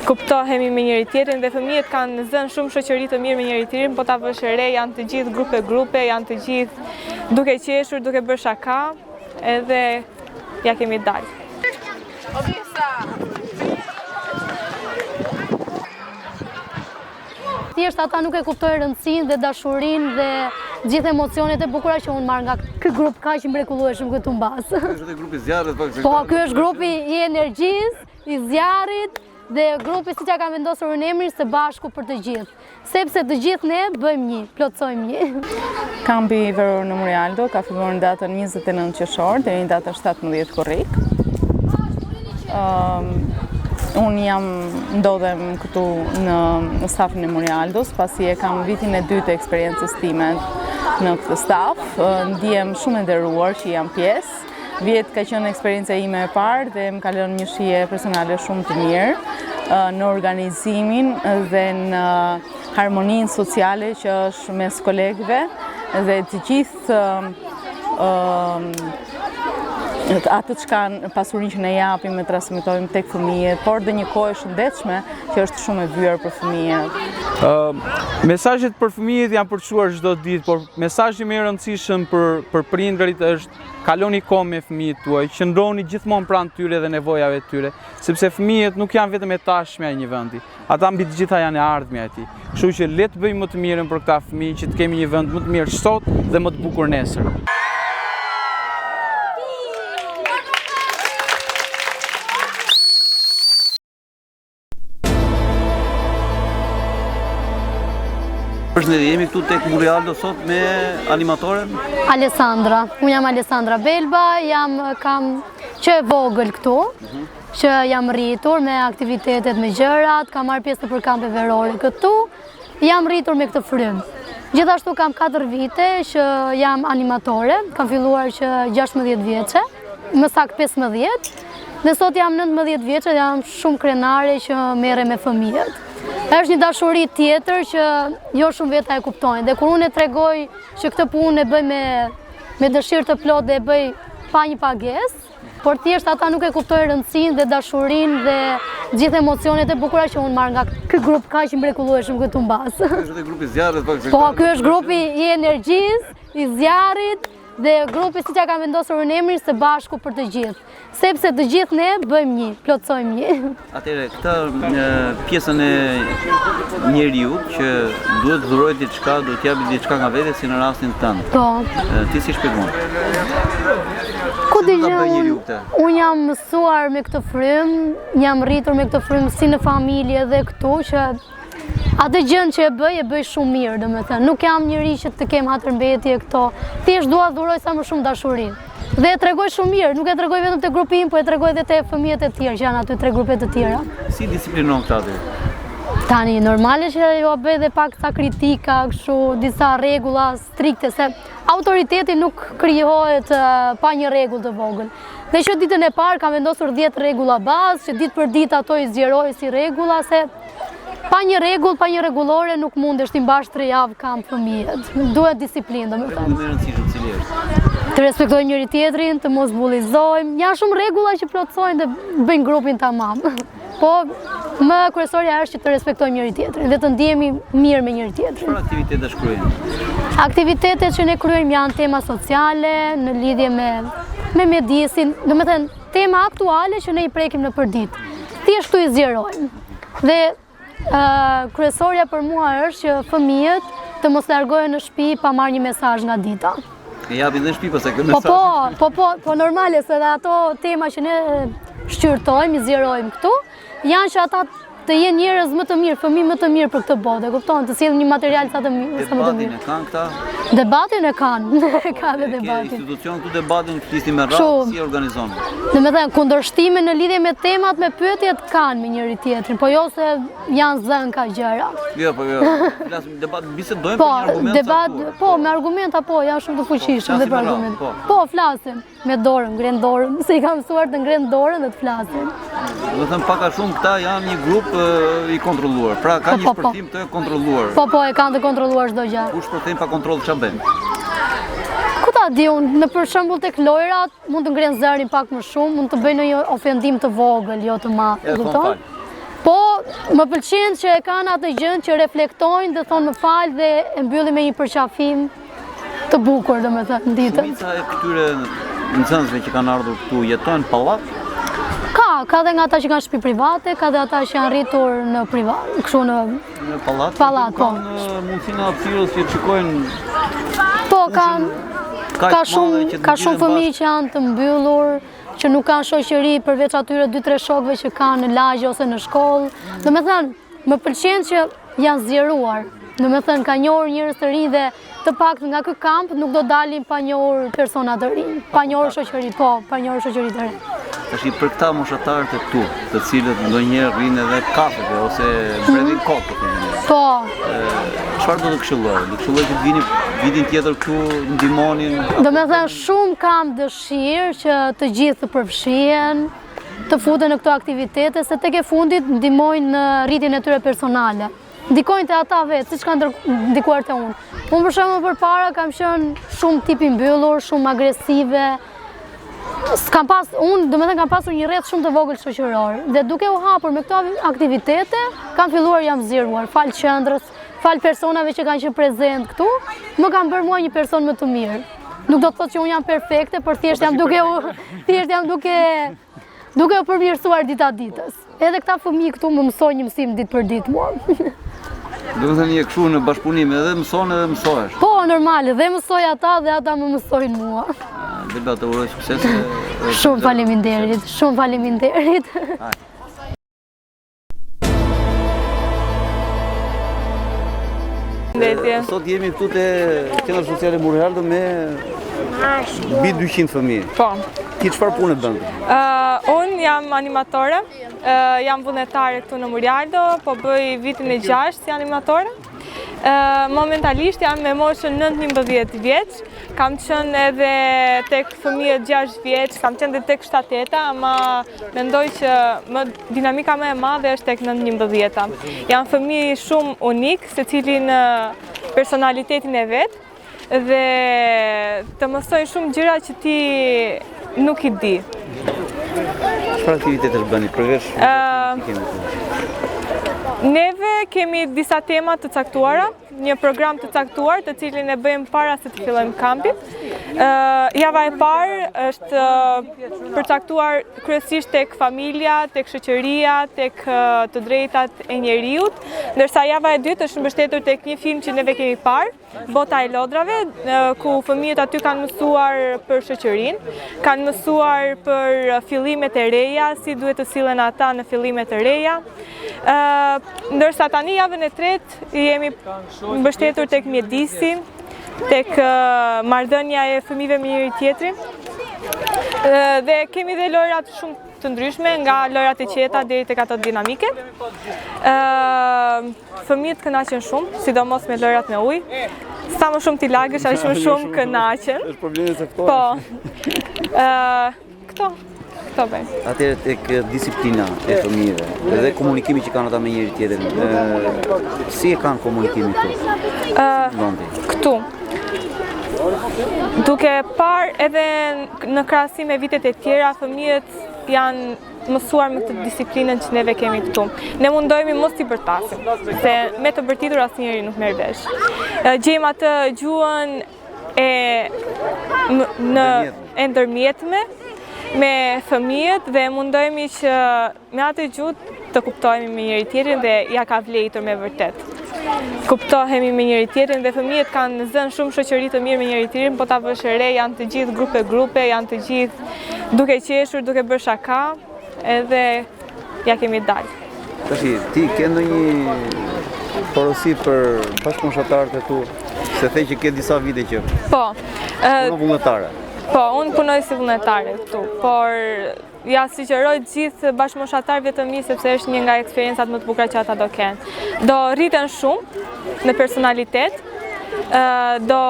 Kuptohemi me njëri tjetrin dhe fëmijët kanë zënë shumë shoqëri të mirë me njëri tjetrin, po ta vësh re janë të gjithë grupe, janë të gjithë duke qeshur, duke bërë shaka, edhe ja kemi dalë. Thjesht ata nuk e kuptojnë rëndësinë dhe dashurinë dhe gjithë emocionet e bukura që unë marr nga ky grup kaq i mrekullueshëm këtu mbas. Ky është grupi i zjarrit, po ky është grupi i energjisë, i zjarrit dhe grupi siç ja ka vendosur në emrin së bashku për të gjithë. Sepse të gjithë ne bëjmë një, plotsojmë një. Kampi Veror në Murialdo ka filluar në datën 29 qershor deri në datën 17 korrik. Unë ndodhem këtu në stafin e Murialdos, pasi e kam vitin e dytë të eksperiencës time në këtë staf. Ndihem shumë e nderuar që jam pjesë. Vjet ka qenë eksperjenca ime e parë dhe më ka lënë një shije personale shumë të mirë në organizimin dhe në harmoninë sociale që është mes kolegëve dhe të gjithë atë që kanë pasurinë që ne japim e transmetojmë tek fëmijët, por dhe një kohë e shëndetshme që është shumë e vyer për fëmijët. Mesazhet për fëmijët janë përçuar çdo ditë, por mesazhi më i rëndësishëm për prindërit është kaloni kohë me fëmijët tuaj, qëndroni gjithmonë pranë tyre dhe nevojave të tyre, sepse fëmijët nuk janë vetëm etashmja e një vendi, ata mbi të gjitha janë e ardhmja e tij. Kështu që le të bëjmë më të mirën për këta fëmijë, që të kemi një vend më të mirë sot dhe më të bukur nesër. Përshëndetje, jemi këtu tek Murialdo sot me animatoren Alessandra. Unë jam Alessandra Belba, kam që e vogël këtu, që jam rritur me aktivitetet me gjërat, kam marrë pjesë për kampe verore këtu, jam rritur me këtë frymë. Gjithashtu kam 4 vite që jam animatore, kam filluar që 16 vjeçe, më saktë 15, dhe sot jam 19 vjeçe dhe jam shumë krenare që merrem me fëmijët. Është një dashuri tjetër që jo shumë veta e kuptojnë dhe kur unë e tregoj që këtë punë e bëj me dëshirë të plotë dhe e bëj pa një pagesë, por thjesht ata nuk e kuptojnë rëndësinë dhe dashurinë dhe gjithë emocionet e bukura që unë marr nga ky grup kaq i mrekullueshëm këtu mbas. Ky është grupi i zjarrit, po ky është grupi i energjisë, i zjarrit dhe grupi siç ja ka vendosur në emrin së bashku për të gjithë. Sepse të gjithë ne bëjmë një, plotsojmë një. Atëherë, këtë pjesën e njeriu që duhet dhurojë diçka, duhet japë diçka nga vetë si në rastin tënd. Po. Ti si shpjegon? Ku dëgjoj? Unë jam mësuar me këtë frymë, jam rritur me këtë frymë si në familje dhe këtu që atë gjën që e bëj shumë mirë, domethënë. Nuk jam njëri që të kem hatërmbetje këto. Thjesht dua dhuroj sa më shumë dashuri. Dhe e tregoj shumë mirë, nuk e tregoj vetëm te grupi im, po e tregoj edhe te fëmijët e tjerë që janë aty 3 grupe të tjera. Si disiplinon këta aty? Tani normale që jo bëj dhe pak sa kritika, kështu disa rregulla strikte se autoriteti nuk krijohet pa një rregull të vogël. Dhe që ditën e parë kam vendosur 10 rregulla bazë, që ditë për ditë ato i zgjeroj si rregulla se pa një rregull, pa një rregullore nuk mundesh ti mbash 3 javë kam fëmijët. Duhet disiplinë, domethënë. Më rëndësishëm cili është? Të respektojmë njëri tjetrin, të mos bullizojmë. Janë shumë rregulla që plotsojnë dhe bëjnë grupin tamam. Po më kryesorja është që të respektojmë njëri tjetrin dhe të ndihemi mirë me njëri tjetrin. Çfarë aktivitete shkruajmë? Aktivitetet që ne kryejmë janë tema sociale në lidhje me mjedisin, domethënë tema aktuale që ne i prekim në përdit. Thjesht i zgjerojmë. Dhe kryesorja për mua është që fëmijët të mos largohen në shtëpi pa marrë një mesazh nga dita. E japin në shtëpi pastaj këtë mesazh. Po normale se dhe ato tema që ne shqyrtojmë, i zgjerojmë këtu, janë që ata të jenë njerëz më të mirë, fëmijë më të mirë për këtë botë, e kupton, të sjellin një material sa më të mirë. Debatin e kanë këta? Debatin e kanë, ka dhe debatin. Institucion këtu debatin flisni me radhë, si organizon? Domethënë kundërshtime në lidhje me temat, me pyetjet kanë me njëri tjetrin, po jo se janë zënë ka gjëra. Jo, flasim debat, bisedojmë për një argument. Debat, po, me argumenta po, janë shumë të fuqishëm dhe për argumente. Po, flasim me dorën, ngren dorën, se i kam mësuar të ngren dorën dhe të flasim. Do të them pak a shumë këta janë një grup i kontrolluar. Pra ka një shpërthim të kontrolluar. Po, e kanë të kontrolluar çdo gjë. Ku shpërthim pa kontroll ç'a bën? Ku ta sa di unë, në për shembull tek lojrat mund të ngrenë zërin pak më shumë, mund të bëjnë një ofendim të vogël, jo të madh, kupton? Po, më pëlqen që e kanë atë gjën që reflektojnë dhe thonë më fal dhe e mbyllin me një përqafim të bukur, domethënë, ditën. Shumica e këtyre nxënësve që kanë ardhur këtu jetojnë pallat? Ka dhe nga ata që kanë shtëpi private, ka dhe ata që janë rritur në privat, kështu në pallat. Pallat, po. Kanë mundësinë hapësirës që shikojnë. Po, ka shumë fëmijë që janë të mbyllur, që nuk kanë shoqëri përveç atyre 2-3 shokëve që kanë në lagje ose në shkollë. Domethënë, më pëlqen që janë zgjeruar. Domethënë, ka njohur njerëz të rinj dhe të paktën nga ky kamp nuk do dalin pa njohur persona të rinj, pa njohur shoqëri, pa njohur shoqëri të rinj. Tash për këta moshatarët e këtu, të cilët ndonjëherë rrinë edhe kafeve ose mbredhin kot, po themi. Po. Çfarë do të këshilloj? Do këshilloj që të vini vitin tjetër këtu ndihmonin. Domethënë shumë kam dëshirë që të gjithë të përfshihen, të futen në këto aktivitete, se tek e fundit ndihmojnë në rritjen e tyre personale. Ndikojnë te ata vetë, siç kanë ndikuar te unë. Unë për shembull përpara kam qenë shumë tip i mbyllur, shumë agresive. Unë kam pasur një rreth shumë të vogël shoqëror dhe duke u hapur me këto aktivitete, kam filluar jam zgjeruar, fal qendrës, fal personave që kanë qenë prezent këtu, më kanë bërë mua një person më të mirë. Nuk do të thotë që unë jam perfekte, por thjesht jam duke u përmirësuar dita ditës. Edhe këta fëmijë këtu më mësojnë një mësim ditë për ditë mua. Do të thënë je kështu në bashkëpunim, edhe mëson edhe mësohesh. Po, normal, dhe mësoj ata dhe ata më mësojnë mua. Delba, të uroj sukses. Shumë faleminderit, shumë faleminderit. Sot jemi këtu te Qendra Sociale Murrialdo me mbi 200 fëmijë. Po. Ti çfarë pune bën? Unë jam animatore, jam vullnetare këtu në Murrialdo, po bëj vitin e 6 si animatore. Momentalisht jam me moshën 9-11 vjeç, kam qenë edhe tek fëmijët 6 vjeç, kam qenë edhe tek 7-8, ama mendoj që dinamika më e madhe është tek 9-11. Janë fëmijë shumë unik, secili në personalitetin e vet dhe të mësojnë shumë gjëra që ti nuk i di. Çfarë aktivitetesh bëni përveç? Neve kemi disa tema të caktuara, një program të caktuar të cilin e bëjmë para se të fillojmë kampin. Java e parë është përcaktuar kryesisht tek familja, tek shoqëria, tek të drejtat e njeriut, ndërsa java e dytë është mbështetur tek një film që neve kemi parë, Bota e Lodrave, ku fëmijët aty kanë mësuar për shoqërinë, kanë mësuar për fillimet e reja, si duhet të sillen ata në fillimet e reja. Ndërsa tani javën e tretë jemi mbështetur tek mjedisi, tek marrëdhënia e fëmijëve me njëri tjetrin. Dhe kemi dhe lojrat shumë të ndryshme, nga lojrat e qeta deri tek ato dinamike. Fëmijët kënaqen shumë, sidomos me lojrat me ujë. Sa më shumë ti lagësh, aq më shumë kënaqen. Është problemi se ftohen. Po. Këto bëjmë. Atëherë tek disiplina e fëmijëve dhe komunikimi që kanë ata me njëri tjetrin. Si e kanë komunikimin këtu? Këtu. Duke parë edhe në krahasim me vitet e tjera, fëmijët janë mësuar me këtë disiplinën që neve kemi këtu. Ne mundohemi mos t'i bërtasim, se me të bërtitur asnjëri nuk merr vesh. Gjejmë atë gjuhën e ndërmjetme me fëmijët dhe mundohemi që me atë gjuhë të kuptohemi me njëri tjetrin dhe ja ka vlejtur me vërtet. Kuptohemi me njëri tjetrin dhe fëmijët kanë zënë shumë shoqëri të mirë me njëri tjetrin, po ta vësh re janë të gjithë grupe, janë të gjithë duke qeshur, duke bërë shaka, edhe ja kemi dalë. Tashi, ti ke ndonjë porosi për bashkëmoshatarët e tu, se the që ke disa vite që punon vullnetare. Po, unë punoj si vullnetare këtu, por ja sugjeroj gjithë bashkëmoshatarëve të mi sepse është një nga eksperiencat më të bukura që ata do kenë. Do rriten shumë në personalitet, do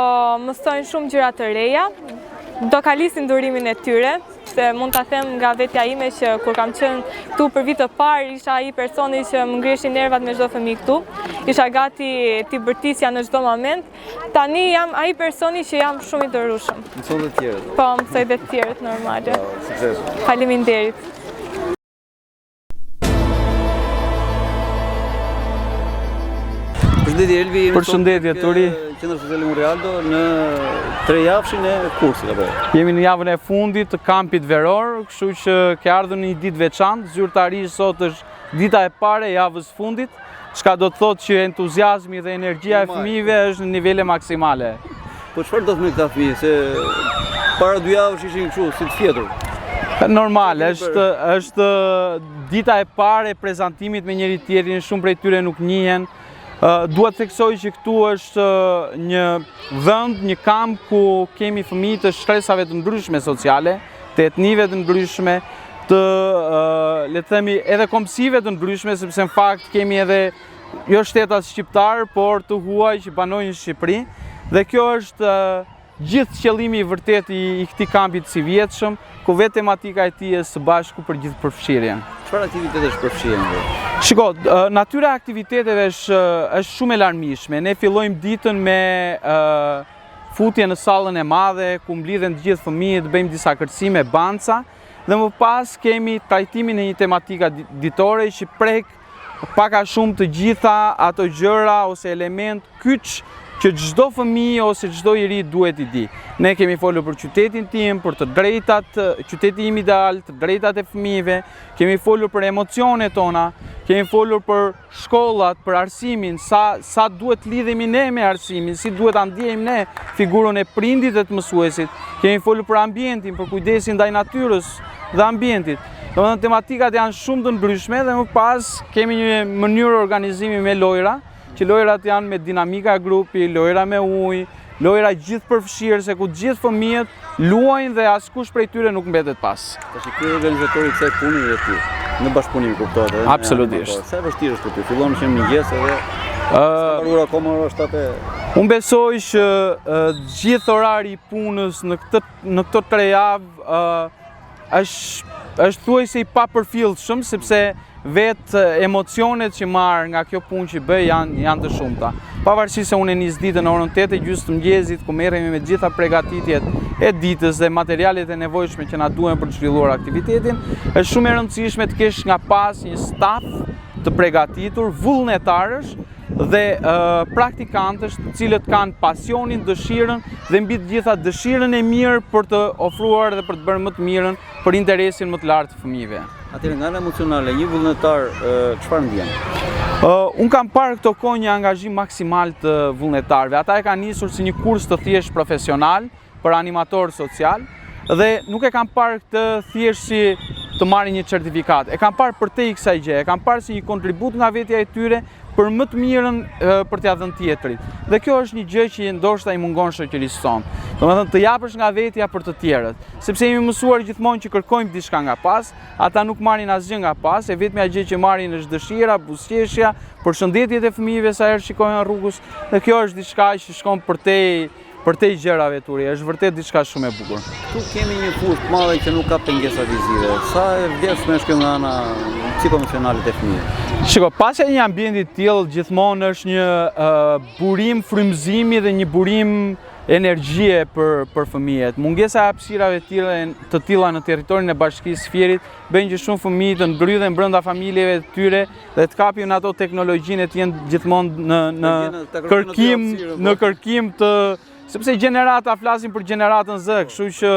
mësojnë shumë gjëra të reja, do kalisin durimin e tyre, se mund ta them nga vetja ime që kur kam qenë këtu për vit të parë, isha ai personi që më ngreshin nervat me çdo fëmijë këtu. Isha gati t'i bërtisja në çdo moment. Tani jam ai personi që jam shumë i dërueshëm. Mëson të tjerët. Po, mësoj dhe të tjerët normale. Sukses. Faleminderit. Përshëndetje Elvi, Përshëndetje Turi. Qendra Sociale Monrealdo në 3 javëshin e kursit apo? Jemi në javën e fundit të kampit veror, kështu që ke ardhur një ditë veçantë. Zyrtarisht sot është dita e parë e javës fundit, çka do të thotë që entuziazmi dhe energjia e fëmijëve është në nivele maksimale. Po çfarë do të me këta fëmijë, se para 2 javësh ishin kështu si të fjetur? Normal, është dita e parë e prezantimit me njëri tjetrin, shumë prej tyre nuk njihen. Duhet theksoj që këtu është një vend, një kamp ku kemi fëmijë të shtresave të ndryshme sociale, të etnive të ndryshme, të le të themi edhe kombësive të ndryshme, sepse në fakt kemi edhe jo shtetas shqiptar, por të huaj që banojnë në Shqipëri. Dhe kjo është gjithë qëllimi i vërtet i këtij kampi të vjetshëm, ku vetë tematika e tij është së bashku për gjithë përfshirjen. Çfarë aktivitetesh përfshihen? Shiko, natyra e aktiviteteve është shumë e larmishme. Ne fillojmë ditën me futje në sallën e madhe, ku mblidhen të gjithë fëmijët, bëjmë disa kërcime, banca, dhe më pas kemi trajtimin e një tematika ditore që prek pak a shumë të gjitha ato gjëra ose element kyç që çdo fëmijë ose çdo njeri duhet i di. Ne kemi folur për qytetin tim, për të drejtat, qyteti im ideal, të drejtat e fëmijëve, kemi folur për emocionet tona, kemi folur për shkollat, për arsimin, sa duhet lidhemi ne me arsimin, si duhet ta ndjejmë ne figurën e prindit dhe të mësuesit. Kemi folur për ambientin, për kujdesin ndaj natyrës dhe ambientit. Domethënë tematikat janë shumë të ndryshme dhe më pas kemi një mënyrë organizimi me lojra, që lojrat janë me dinamika e grupi, lojra me ujë, lojra gjithë përfshirëse ku gjithë fëmijët luajnë dhe askush prej tyre nuk mbetet pas. Tash ky organizatori i kësaj pune dhe ty, në bashkëpunim kuptohet edhe. Absolutisht. Sa e vështirë është për ty? Fillon që në mëngjes edhe mbaruar akoma ora 7. Unë besoj që gjithë orari i punës në këto 3 javë është thuajse i papërfillshëm, sepse vetë emocionet që marr nga kjo punë që bëj janë të shumta. Pavarësisht se unë nis ditën në orën 8:30 të mëngjesit, ku merremi me gjitha përgatitjet e ditës dhe materialet e nevojshme që na duhen për të zhvilluar aktivitetin, është shumë e rëndësishme të kesh nga pas një staf të përgatitur, vullnetarësh dhe praktikantësh të cilët kanë pasionin, dëshirën dhe mbi të gjitha dëshirën e mirë për të ofruar dhe për të bërë më të mirën për interesin më të lartë të fëmijëve. Atëherë nga ana emocionale, një vullnetar çfarë ndjen? Unë kam parë këto kohë një angazhim maksimal të vullnetarëve. Ata e kanë nisur si një kurs të thjesht profesional për animator social dhe nuk e kam parë këtë thjesht si të marrin një certifikat. E kam parë për te i kësaj gjë, e kam parë si një kontribut nga vetja e tyre për më të mirën për t'ia dhënë tjetrit. Dhe kjo është një gjë që ndoshta i mungon shoqërisë sonë. Domethënë të japësh nga vetja për të tjerët, sepse jemi mësuar gjithmonë që kërkojmë diçka nga pas, ata nuk marrin asgjë nga pas, e vetmja gjë që marrin është dëshira, buzëqeshja, përshëndetjet e fëmijëve sa herë shikojnë rrugës, dhe kjo është diçka që shkon për te gjërave Turi, është vërtet diçka shumë e bukur. Tu kemi një fushë të madhe që nuk ka pengesa vizive. Sa e vlefshme është kjo nga ana psikoemocionale të fëmijëve? Shiko, pasja një ambienti të tillë gjithmonë është një burim frymëzimi dhe një burim energjie për fëmijët. Mungesa e hapësirave të tilla në territorin e Bashkisë Fierit bën që shumë fëmijë të ndrydhen brenda familjeve të tyre dhe të kapin ato teknologjinë të jenë gjithmonë në kërkim të sepse gjenerata flasin për gjeneratën Z, kështu që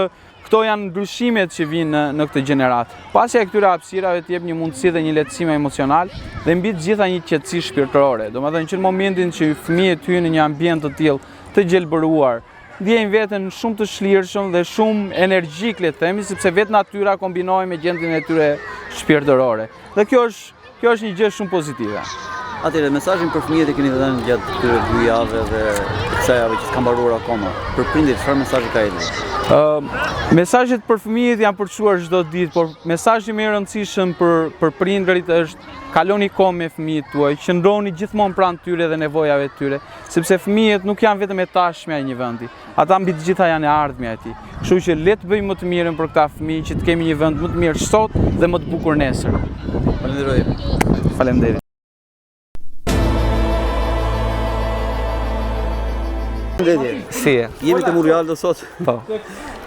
këto janë ndryshimet që vinë në këtë gjeneratë. Pasja e këtyre hapësirave të jep një mundësi dhe një lehtësim emocional dhe mbi të gjitha një qetësi shpirtërore. Domethënë që në momentin që fëmijët hyjnë në një ambient të tillë të gjelbëruar, ndjejnë veten shumë të shlirshëm dhe shumë energjik, le të themi, sepse vetë natyra kombinohet me gjendjen e tyre shpirtërore. Dhe kjo është një gjë shumë pozitive. Atëherë, mesazhin për fëmijët e keni dhënë gjatë këtyre 2 javëve dhe kësaj jave që s'ka mbaruar akoma. Për prindërit, çfarë mesazhi ka ende? Mesazhet për fëmijët janë përçuar çdo ditë, por mesazhi më i rëndësishëm për prindërit është kaloni kohë me fëmijët tuaj, qëndroni gjithmonë pranë tyre dhe nevojave të tyre, sepse fëmijët nuk janë vetëm e tashmja e një vendi, ata mbi të gjitha janë e ardhmja e tij. Kështu që le të bëjmë më të mirën për këta fëmijë, që të kemi një vend më të mirë sot dhe më të bukur nesër. Falenderoj. Faleminderit. Si e? Jemi te Murialdo sot. Po.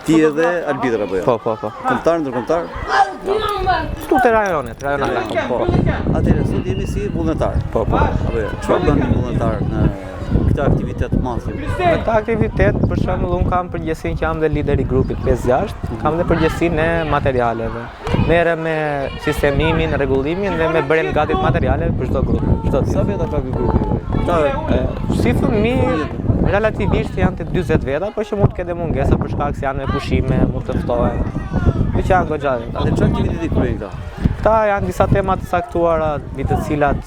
Ti edhe arbitër apo jo? Po. Kombëtar, ndërkombëtar? Këtu te rajonet, rajonale. Po. Atëherë sot jemi si vullnetar. Po. Apo jo? Çfarë bën një vullnetar në këtë aktivitet të madh? Në këtë aktivitet, për shembull, unë kam përgjegjësinë që jam dhe lider i grupit 5-6, kam dhe përgjegjësinë e materialeve. Merrem me sistemimin, rregullimin dhe me bërjen gati të materialeve për çdo grup. Sa veta ka ky grupi? Si fëmijë, relativisht janë të 40 veta, por që mund të ketë mungesa për shkak se janë me pushime, mund të ftohen. Kjo që janë goxha veta. Dhe çfarë aktiviteti kryejnë këta? Këta janë disa tema të saktuara mbi të cilat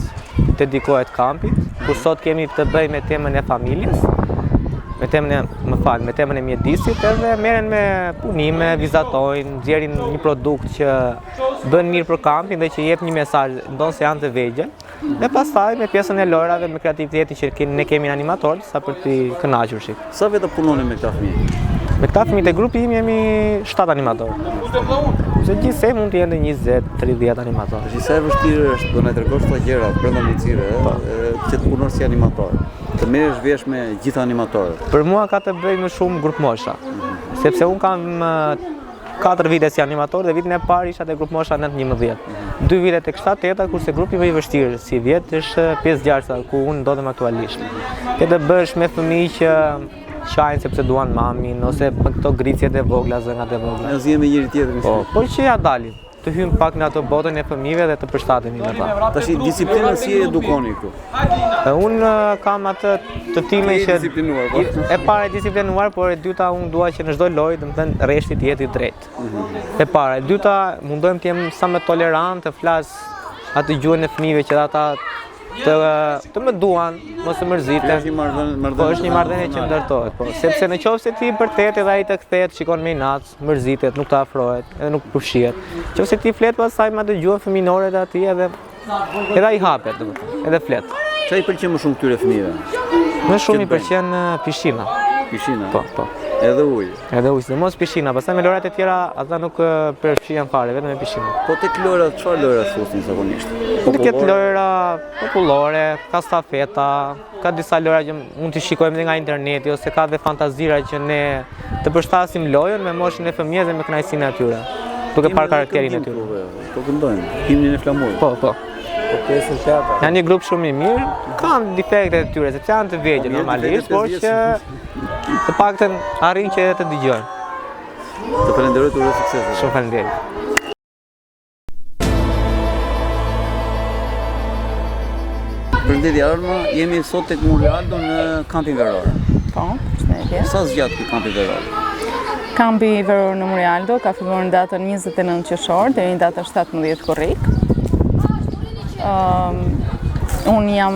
dedikohet kampit, ku sot kemi të bëjmë me temën e familjes, me temën e mjedisit, edhe merren me punime, vizatojnë, nxjerrin një produkt që bën mirë për kampin dhe që jep një mesazh, ndonse janë të vegjël. Dhe pastaj me pjesën e lojrave, me kreativitetin që ne kemi në animator, sa për t'i kënaqur shik. Sa veta punoni me këta fëmijë? Me këta fëmijë të grupi im jemi 7 animatorë. Se gjithsej mund të jenë 20-30 animatorë. Sa e vështirë është do na tregosh këto gjëra brenda mundësive, që të punosh si animator. Të merresh vesh me gjithë animatorët. Për mua ka të bëjë më shumë grup mosha. Sepse un kam 4 vite si animator dhe vitin e parë isha te grup mosha 9-11. 2 vite tek 7-8, kurse grupi më i vështirë si vjet është 5-6, ku unë ndodhem aktualisht. Ke të bësh me fëmijë që qajnë sepse duan mamin, ose për këto gricjet e vogla, zëngat e vogla. Ne zihem me njëri tjetrin. Po që ja dalim, të hymë pak në ato botën e fëmijëve dhe të përshtatemi me ta. Tash disiplinën si e edukoni këtu? Unë kam atë të time që disiplinuar, po? E para e disiplinuar, por e dyta unë dua që në çdo lojë, domethënë rreshti të jetë i drejtë. E para, e dyta mundohem të jem sa më tolerant, të flas atë gjuhën e fëmijëve që ata të më duan, mos të mërziten. Po është një marrëdhënie që ndërtohet, po. Sepse në qoftë se ti vërtet edhe ai të kthehet, shikon me inat, mërzitet, nuk të afrohet, edhe nuk përfshihet. Nëse se ti flet pastaj me atë gjuhën fëminore të atij edhe ai hapet, domethënë, edhe flet. Çfarë i pëlqen më shumë këtyre fëmijëve? Më shumë i pëlqen pishina. Pishina? Po. Edhe ujë? Edhe ujë, sidomos pishina, pastaj me lojrat e tjera ata nuk përfshihen fare, vetëm me pishina. Po tek lojrat, çfarë lojra thosin zakonisht? Mund të ketë lojra popullore, ka stafeta, ka disa lojra që mund të shikojmë edhe nga interneti, ose ka dhe fantazira që ne të përshtasim lojën me moshën e fëmijëve dhe me kënaqësinë e tyre, duke parë karakterin e tyre. Po këndojnë, himnin e flamurit. Po. Janë një grup shumë i mirë, kanë defekte të tyre, sepse janë të vegjël normalisht, por që të paktën arrin që të dëgjojnë. Të falenderoj, të uroj sukses. Shumë faleminderit. Përshëndetje Arma, jemi sot tek Murialdo në kampin veror. Po, përshëndetje. Sa zgjat ky kampi veror? Kampi veror në Murialdo ka filluar në datën 29 qershor deri në datën 17 korrik. Unë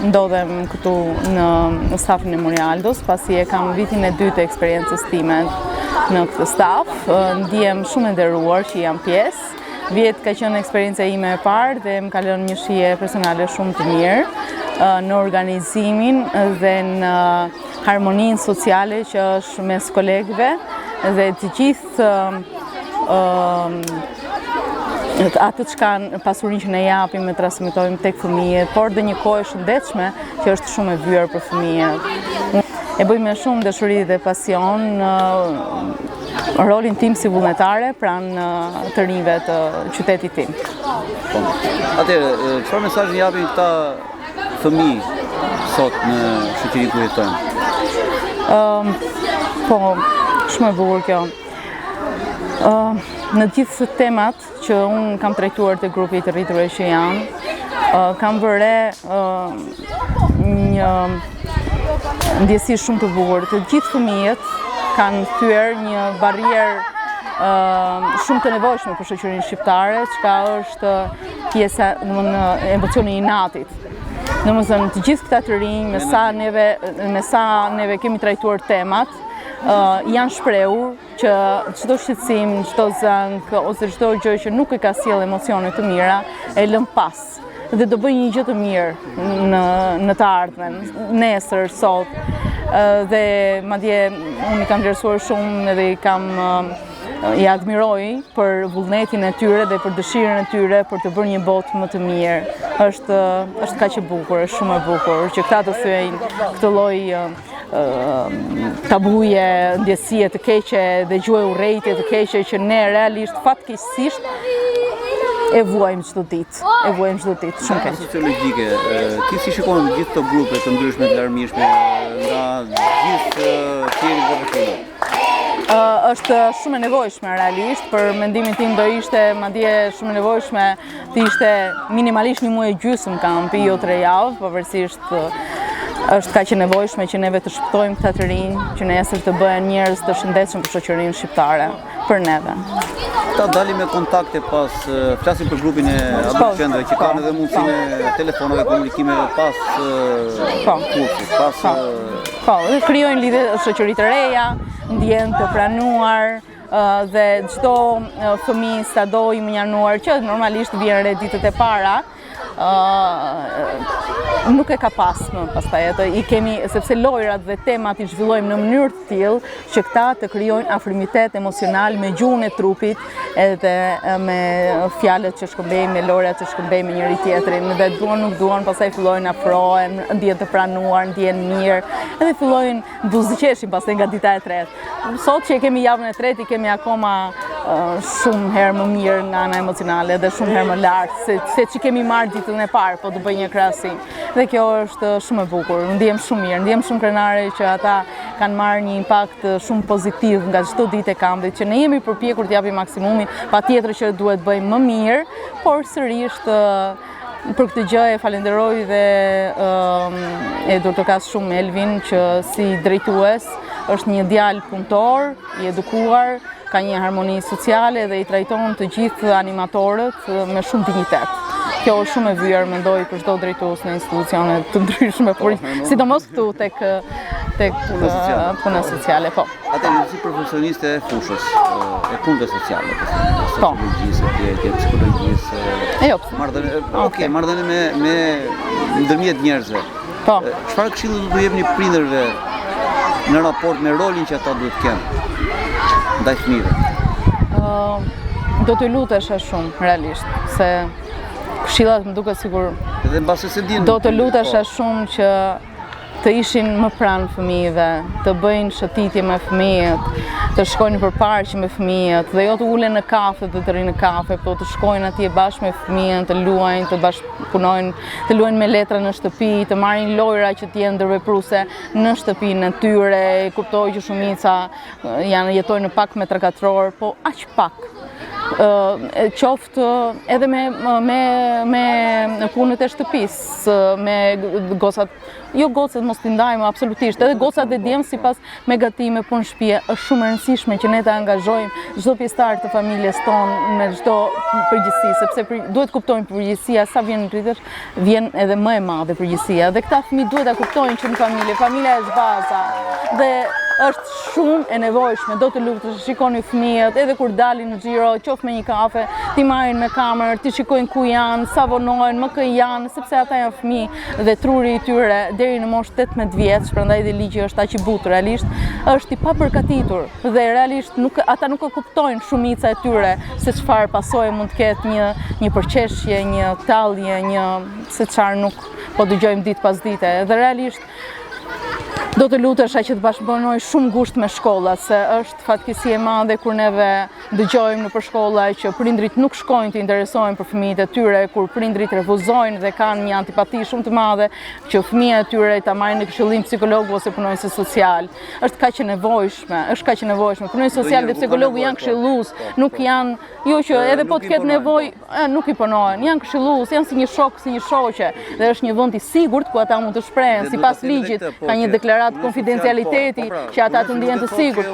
ndodhem këtu në stafin e Murialdos, pasi e kam vitin e 2 të eksperiencës time në këtë staf. Ndihem shumë e nderuar që jam pjesë. Vjet ka qenë eksperjenca ime e parë dhe më ka lënë një shije personale shumë të mirë në organizimin dhe në harmoninë sociale që është mes kolegëve dhe të gjithë atë që kanë pasurinë që ne japim e transmetojmë tek fëmijët, por dhe një kohë e shëndetshme që është shumë e vyer për fëmijët. E bëj me shumë dashuri dhe pasion rolin tim si vullnetare pranë të rinjve të qytetit tim. Atëherë, çfarë mesazhi japin këta fëmijë sot në shoqërinë ku jetojnë? Po, shumë e bukur kjo. Në gjithë temat që unë kam trajtuar të grupit të rriturve që jam, kam vëre një ndjesi shumë të bukur. Të gjithë fëmijët kanë thyer një barrierë shumë të nevojshme për shoqërinë shqiptare, çka është pjesa e emocioni i natit. Domethënë të gjithë këta të rinj, me sa neve kemi trajtuar temat, janë shprehur që çdo shqetësim, çdo zënk ose çdo gjë që nuk e ka sjell emocione të mira e lëm pas dhe do bëj një gjë të mirë në të ardhmen, nesër, sot. Dhe madje unë i kam vlerësuar shumë dhe i admiroj për vullnetin e tyre dhe për dëshirën e tyre për të bërë një botë më të mirë. Është kaq e bukur, është shumë e bukur që këta të thyejnë këtë lloj tabuje, ndjesie të keqe dhe gjuhë urrejtje të keqe që ne realisht fatkeqësisht e vuajmë çdo ditë, shumë keq. Sociologjike, ti si shikon gjithë këto grupe të ndryshme të larmishme nga gjithë tjerë rrethana? Është shumë e nevojshme realisht, për mendimin tim do ishte madje shumë e nevojshme të ishte minimalisht një muaj e gjysmë kampi, jo 3 javë, pavarësisht është kaq e nevojshme që neve të shpëtojmë këta të rinj, që nesër të bëhen njerëz të shëndetshëm për shoqërinë shqiptare, për neve. Ta dalim me kontakte pas, flasim për grupin e adoleshentëve që kanë edhe mundësinë e telefonave komunikimeve pas kursit, pas... Po, dhe krijojnë lidhje shoqëri të reja, ndjen të pranuar, dhe çdo fëmijë sado i mënjanuar që normalisht vjen re ditët e para, nuk e ka pas më pastaj atë i kemi sepse lojrat dhe temat i zhvillojmë në mënyrë të tillë që këta të krijojnë afrimitet emocional me gjuhën e trupit edhe me fjalët që shkëmbejmë, me lojrat që shkëmbejmë me njëri tjetrin, dhe duan nuk duan, pastaj fillojnë afrohen, ndjen të pranuar, ndjen mirë, edhe fillojnë buzëqeshin pastaj nga dita e tretë. Sot që kemi javën e tretë, i kemi akoma shumë herë më mirë nga ana emocionale dhe shumë herë më lartë se që kemi marrë ditën e parë, po të bëj një krahasim. Dhe kjo është shumë e bukur, ndihem shumë mirë, ndihem shumë krenare që ata kanë marrë një impakt shumë pozitiv nga çdo ditë e kampit, që ne jemi përpjekur të japim maksimumin, patjetër që duhet bëjmë më mirë, por sërish për këtë gjë e falenderoj dhe e dortokas shumë Elvin që si drejtues është një djalë punëtor, i edukuar, ka një harmoni sociale dhe i trajton të gjithë animatorët me shumë dignitet. Kjo është shumë e vyer, mendoj, për çdo drejtues në institucione të ndryshme, por sidomos këtu tek puna sociale, po. Atë si profesioniste e fushës, e punëve sociale, sociologjisë, psikologjisë, marrëdhënie me ndërmjet njerëzve. Po. Çfarë këshilli do t'u jepni prindërve në raport me rolin që ata duhet kenë ndaj fëmijëve? Do të lutesha shumë, realisht, se këshillat më duket sigur do të lutesha shumë që të ishin më pranë fëmijëve, të bëjnë shëtitje me fëmijët, të shkojnë përparqe me fëmijët, dhe jo të ulen në kafe dhe të rinë në kafe, po të shkojnë atje bashkë me fëmijën, të luajnë, të bashkëpunojnë, të luajnë me letra në shtëpi, të marrin lojra që të jenë ndërvepruese në shtëpinë e tyre. Kuptoj që shumica jetojnë në pak metra katror, po aq pak. Qoftë edhe me punët e shtëpisë, me gocat, jo gocat mos t'i ndajmë absolutisht, edhe gocat e djemë sipas me gatime punë shtëpie, është shumë e rëndësishme që ne të angazhojmë çdo pjesëtar të familjes tonë me çdo përgjegjësi, sepse duhet kuptojmë përgjegjësia sa vjen rritësh, vjen edhe më e madhe përgjegjësia, dhe këta fëmijë duhet ta kuptojnë që në familja është baza, dhe është shumë e nevojshme, do të lutesh, shikoni fëmijët, edhe kur dalin në xhiro, qoftë me një kafe, ti marrin me kamerë, ti shikojnë ku janë, sa vonohen, më kë janë, sepse ata janë fëmijë dhe truri i tyre deri në moshë 18 vjeç, prandaj dhe ligji është aq i butë realisht, është i papërgatitur dhe realisht ata nuk e kuptojnë shumica e tyre se çfarë pasojë mund të ketë një përqeshje, një tallje, se çfarë nuk po dëgjojmë ditë pas dite, dhe realisht do të lutesha që të bashkëpunoj shumë ngusht me shkollat, se është fatkeqësi e madhe kur neve dëgjojmë nëpër shkolla që prindrit nuk shkojnë të interesohen për fëmijët e tyre, kur prindrit refuzojnë dhe kanë një antipati shumë të madhe që fëmijët e tyre ta marrin në këshillim psikolog ose punonjës social. Është kaq e nevojshme, punonjës social dhe psikologu janë këshillues, nuk janë, jo që edhe po të ketë nevojë, nuk i punohen, janë këshillues, janë si një shok, si një shoqe, dhe është një vend i sigurt ku ata mund të shprehen sipas ligjit, ka një deklaratë konfidencialiteti që ata të ndihen të sigurt.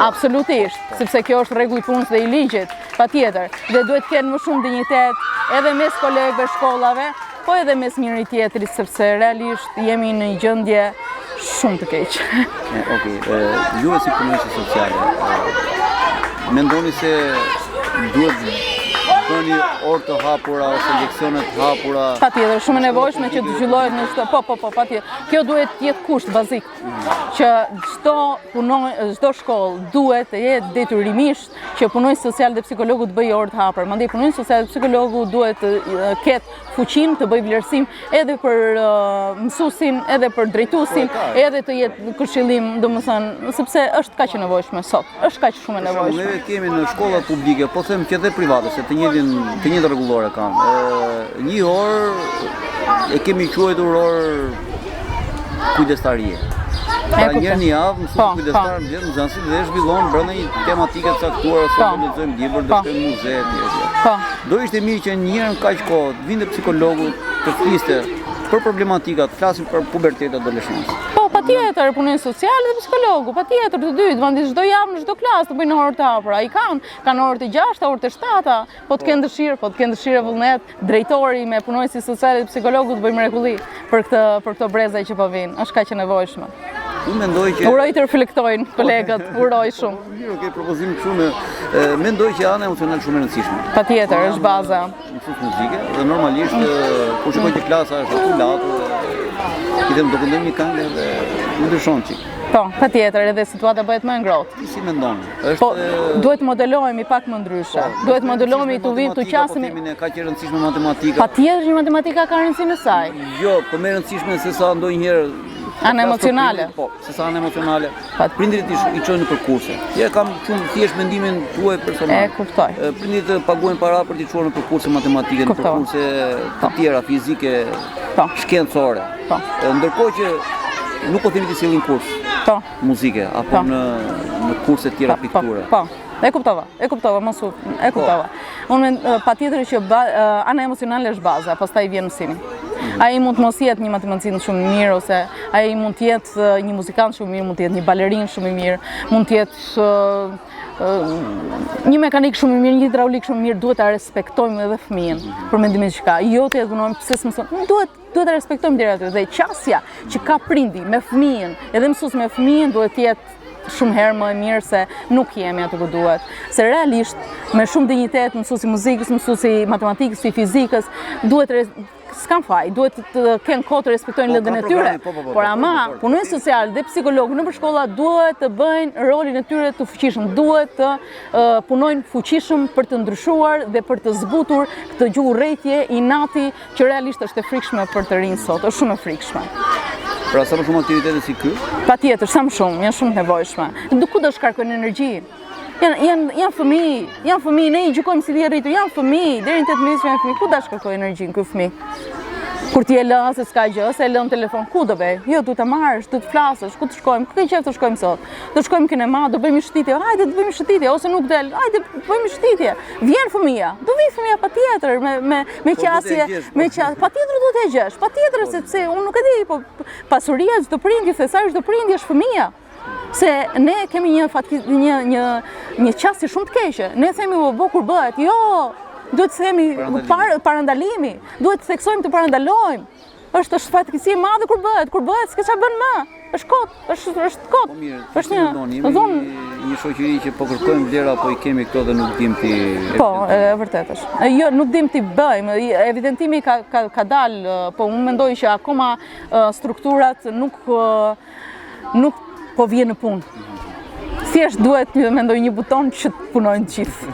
Absolutisht, sepse kjo është rregull i punës dhe i ligjit, patjetër, dhe duhet të kenë më shumë dinjitet edhe mes kolegëve shkollave, po edhe mes njëri tjetrit, sepse realisht jemi në një gjendje shumë të keq. Okej, juve si punëse sociale, mendoni se duhet bëni orë të hapura ose leksione të hapura? Patjetër, shumë e nevojshme që të zhvillohet në çdo, patjetër. Kjo duhet të jetë kusht bazik që çdo shkollë duhet të jetë detyrimisht që punonjësi social dhe psikologu të bëjë orë të hapura. Mandej punonjësi social dhe psikologu duhet të ketë fuqinë të bëjë vlerësim edhe për mësuesin, edhe për drejtuesin, edhe të jetë këshillim, domethënë, sepse është kaq e nevojshme sot. Është kaq shumë e nevojshme. Ne kemi në shkollat publike, po them që edhe private, se të njëjtën rregullore kanë. Një orë e kemi quajtur orë kujdestarie. Pra njërë një javë, mësues kujdestar mbledh nxënësit dhe zhvillon brenda një tematike të caktuar, ose do lexojmë libër, do shkojmë në muze etj. Do ishte mirë që një herë në kaq kohë të vinte psikologu të fliste për problematika, të flasim për pubertet adoleshencë. Patjetër, punonjësi social dhe psikologu, patjetër të dy, domethënë çdo javë në çdo klasë të bëjnë orë të hapura. Ai kanë orë të 6, orë të 7, po të kenë dëshirë vullnet, drejtori me punonjësi social dhe psikologu të bëjmë mrekulli për këto breza që po vinë. Është kaq e nevojshme. Unë mendoj që uroj të reflektojnë kolegët, uroj shumë. Mirë, okay, propozim shumë. Mendoj që ana emocionale shumë e rëndësishme. Patjetër, është baza. Mësues muzike dhe normalisht kur shkoj te klasa është akullat, idem do këndojmë një këngë dhe ndryshon çik. Po, patjetër, edhe situata bëhet më e ngrohtë. Ti si mendon? Po, duhet modelohemi pak më ndryshe. Duhet modelohemi tu qasemi. Ka që rëndësishme matematika. Patjetër që matematika ka rëndësinë e saj. Jo, po më rëndësishme se sa ndonjëherë anë emocionale. Po, se sa anë emocionale. Prindrit i çojnë për kurse. Ja kam shumë thjesht mendimin tuaj personal. E kuptoj. Prindrit paguajnë para për t'i çuar për kurse matematike, për kurse të tjera fizike, shkencore. Po. Ndërkohë që nuk po themi të sillin kurs. Po. Muzike apo në kurse të tjera pikture. Po. E kuptova, mos e kuptova. Unë patjetër që ana emocionale është baza, pastaj vjen mësimi. Ai mund të mos jetë një matematikant shumë i mirë, ose ai mund të jetë një muzikant shumë i mirë, mund të jetë një balerinë shumë i mirë, mund të jetë një mekanik shumë i mirë, një hidraulik shumë i mirë. Duhet ta respektojmë edhe fëmijën për mendimin që ka. Jo të punojmë pse s'mëson. Duhet ta respektojmë deri aty. Dhe qasja që ka prindi me fëmijën, edhe mësues me fëmijën, duhet të jetë shumë herë më e mirë se nuk jemi aty ku duhet. Se realisht me shumë dinjitet mësuesi muzikës, mësuesi matematikës, fizikës, s'kan faj, duhet të kenë kohë të respektojnë lëndën e tyre. Por ama punonjësi social dhe psikologë nëpër shkolla duhet të bëjnë rolin e tyre të fuqishëm, duhet të punojnë fuqishëm për të ndryshuar dhe për të zbutur këtë gjuhë urrëtie inati që realisht është e frikshme për të rinj sot, është shumë e frikshme. Pra sa më shumë aktivitete si ky? Patjetër, sa më shumë, janë shumë të nevojshme. Ku do shkarkojnë energji? Janë fëmijë, ne i gjykojmë si të rritur, janë fëmijë, deri në 18 vjeç janë fëmijë, ku do shkarkojnë energjinë ky fëmijë? Kur ti e lë se s'ka gjë, se e lën telefon, ku do bëj? Jo, du të marrësh, du të flasësh, ku të shkojmë? Ku ke qejf të shkojmë sot? Do shkojmë kinema, do bëjmë shëtitje. Hajde të bëjmë shëtitje, ose nuk del. Hajde bëjmë shëtitje. Vjen fëmia. Do vi fëmia patjetër me qasje, patjetër do të gjesh. Patjetër sepse unë nuk e di, po pasuria çdo prindi, thesari çdo prindi është fëmia. Se ne kemi një qasje shumë të keqe. Ne themi bo kur bëhet, jo. Duhet të themi parandalimi, duhet të theksojmë të parandalojmë. Është fatkeqësi e madhe kur bëhet, s'ka çfarë bën më. Është kot, është kot. Po mirë, një shoqëri që po kërkojmë vlera, po i kemi këto dhe nuk dim ti. Po, e vërtet është. Jo, nuk dim ti bëjmë. Evidentimi ka dalë, po unë mendoj që akoma strukturat nuk po vjen në punë. Thjesht duhet të mendoj një buton që të punojnë të gjithë.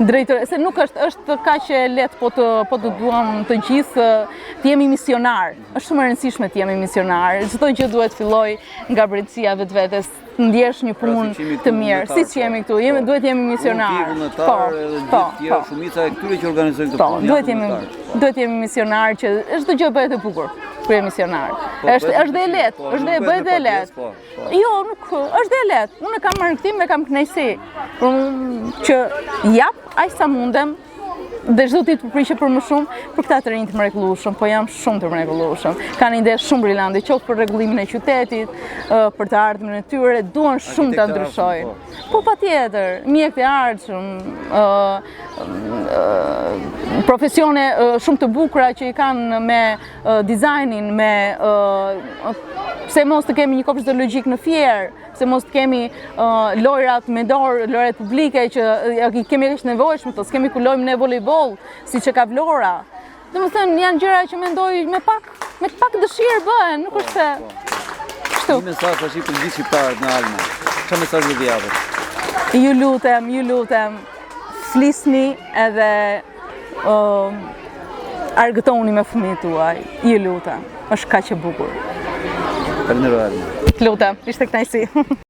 Drejtore, se nuk është kaq e lehtë, po të duam të gjithë të jemi misionar. Është shumë e rëndësishme të jemi misionar. Çdo gjë duhet filloj nga brendësia vetvetes, të ndjesh një punë të mirë. Siç jemi këtu, duhet të jemi misionar. Po, shumica e këtyre që organizojnë këtë punë. Duhet të jemi misionar që çdo gjë bëhet e bukur. Kur je misionar. Është dhe e lehtë, bëhet dhe e lehtë. Jo, nuk është dhe e lehtë. Unë kam marrë këtim dhe kam kënaqësi. Që jap aq sa mundem dhe çdo ditë përpiqem për më shumë për këta të rinj të mrekullueshëm, po jam shumë të mrekullueshëm. Kanë ide shumë brillante, qoftë për rregullimin e qytetit, për të ardhmen e tyre, duan shumë ta ndryshojnë. Po patjetër, mjek të ardhshëm, profesione shumë të bukura që i kanë me dizajnin, me pse mos të kemi një kopshtë zoologjik në Fier, pse mos të kemi lojrat me dorë, lojrat publike që i kemi është nevojshme, të s'kemi ku lojmë ne volejboll, siç e ka Vlora. Domethënë janë gjëra që mendoj me pak dëshirë bëhen, nuk është se kështu. Një mesazh tash për gjithë shqiptarët në Alma. Çfarë mesazhi do japësh? Ju lutem, flisni edhe argëtoni me fëmijët tuaj. Ju lutem, është kaq e bukur. Faleminderit. Lutem, ishte kënaqësi.